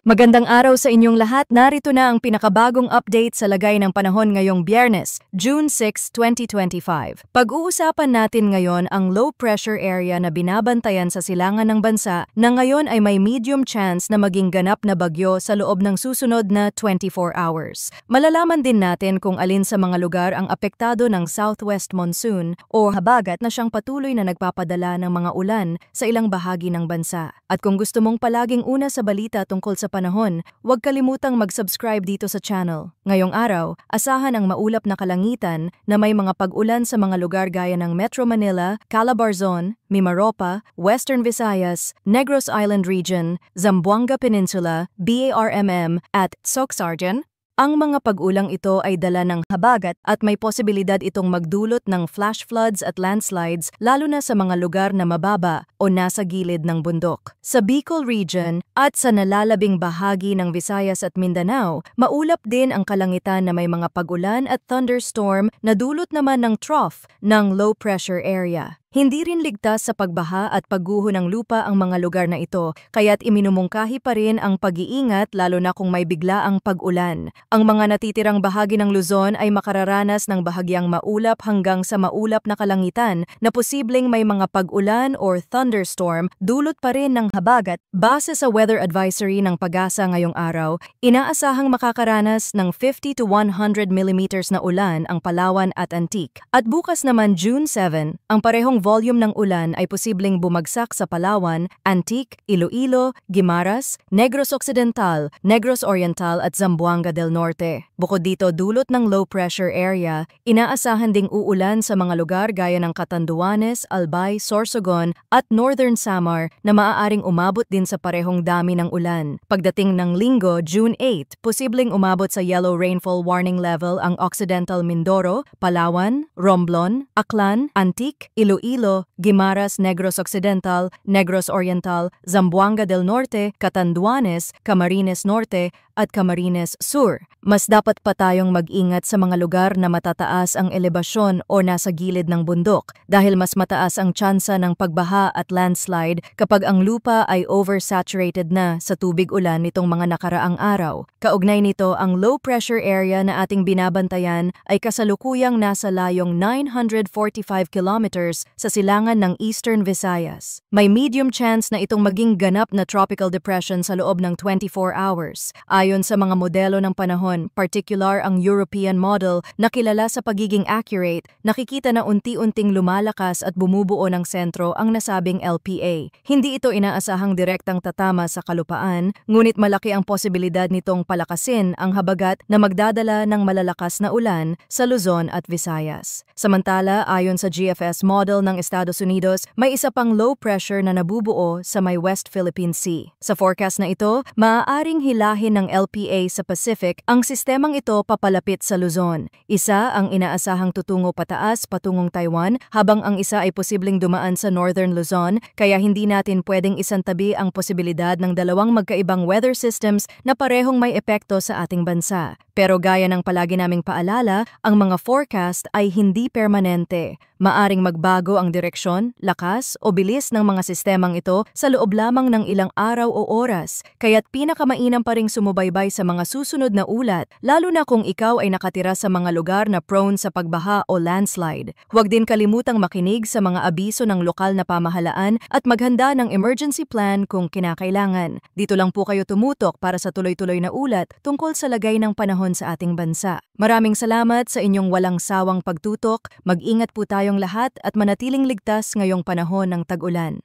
Magandang araw sa inyong lahat. Narito na ang pinakabagong update sa lagay ng panahon ngayong Biyernes, June 6, 2025. Pag-uusapan natin ngayon ang low pressure area na binabantayan sa silangan ng bansa na ngayon ay may medium chance na maging ganap na bagyo sa loob ng susunod na 24 hours. Malalaman din natin kung alin sa mga lugar ang apektado ng southwest monsoon o habagat na siyang patuloy na nagpapadala ng mga ulan sa ilang bahagi ng bansa. At kung gusto mong palaging una sa balita tungkol sa panahon, huwag kalimutang mag-subscribe dito sa channel. Ngayong araw, asahan ang maulap na kalangitan na may mga pag-ulan sa mga lugar gaya ng Metro Manila, Calabarzon, Mimaropa, Western Visayas, Negros Island Region, Zamboanga Peninsula, BARMM, at Sorsogon. Ang mga pag-ulang ito ay dala ng habagat at may posibilidad itong magdulot ng flash floods at landslides lalo na sa mga lugar na mababa o nasa gilid ng bundok. Sa Bicol Region at sa nalalabing bahagi ng Visayas at Mindanao, maulap din ang kalangitan na may mga pag-ulan at thunderstorm na dulot naman ng trough ng low pressure area. Hindi rin ligtas sa pagbaha at pagguho ng lupa ang mga lugar na ito, kaya't iminumungkahi pa rin ang pag-iingat lalo na kung may biglaang pag-ulan. Ang mga natitirang bahagi ng Luzon ay makararanas ng bahagyang maulap hanggang sa maulap na kalangitan na posibleng may mga pag-ulan or thunderstorm dulot pa rin ng habagat. Base sa weather advisory ng Pag-asa ngayong araw, inaasahang makakaranas ng 50 to 100 millimeters na ulan ang Palawan at Antique. At bukas naman June 7, ang parehong volume ng ulan ay posibleng bumagsak sa Palawan, Antique, Iloilo, Guimaras, Negros Occidental, Negros Oriental at Zamboanga del Norte. Bukod dito, dulot ng low pressure area, inaasahan ding uulan sa mga lugar gaya ng Catanduanes, Albay, Sorsogon at Northern Samar na maaaring umabot din sa parehong dami ng ulan. Pagdating ng Linggo, June 8, posibleng umabot sa yellow rainfall warning level ang Occidental Mindoro, Palawan, Romblon, Aklan, Antique, Iloilo, Guimaras, Negros Occidental, Negros Oriental, Zamboanga del Norte, Catanduanes, Camarines Norte at Camarines Sur. Mas dapat pa tayong mag-ingat sa mga lugar na matataas ang elebasyon o nasa gilid ng bundok dahil mas mataas ang tsansa ng pagbaha at landslide kapag ang lupa ay oversaturated na sa tubig ulan nitong mga nakaraang araw. Kaugnay nito, ang low pressure area na ating binabantayan ay kasalukuyang nasa layong 945 kilometers sa silangan ng Eastern Visayas. May medium chance na itong maging ganap na tropical depression sa loob ng 24 hours. Ayon sa mga modelo ng panahon, particular ang European model na kilala sa pagiging accurate, nakikita na unti-unting lumalakas at bumubuo ng sentro ang nasabing LPA. Hindi ito inaasahang direktang tatama sa kalupaan, ngunit malaki ang posibilidad nitong palakasin ang habagat na magdadala ng malalakas na ulan sa Luzon at Visayas. Samantala, ayon sa GFS model ng Estados Unidos, may isa pang low pressure na nabubuo sa may West Philippine Sea. Sa forecast na ito, maaaring hilahin ng LPA sa Pacific ang sistemang ito papalapit sa Luzon. Isa ang inaasahang tutungo pataas patungong Taiwan habang ang isa ay posibleng dumaan sa Northern Luzon, kaya hindi natin pwedeng isantabi ang posibilidad ng dalawang magkaibang weather systems na parehong may epekto sa ating bansa. Pero gaya ng palagi naming paalala, ang mga forecast ay hindi permanente. Maaring magbago ang direksyon, lakas o bilis ng mga sistemang ito sa loob lamang ng ilang araw o oras, kaya't pinakamainam pa ring sumubaybay sa mga susunod na ulat, lalo na kung ikaw ay nakatira sa mga lugar na prone sa pagbaha o landslide. Huwag din kalimutang makinig sa mga abiso ng lokal na pamahalaan at maghanda ng emergency plan kung kinakailangan. Dito lang po kayo tumutok para sa tuloy-tuloy na ulat tungkol sa lagay ng panahon sa ating bansa. Maraming salamat sa inyong walang sawang pagtutok. Mag-ingat po tayong lahat at manatiling ligtas ngayong panahon ng tag-ulan.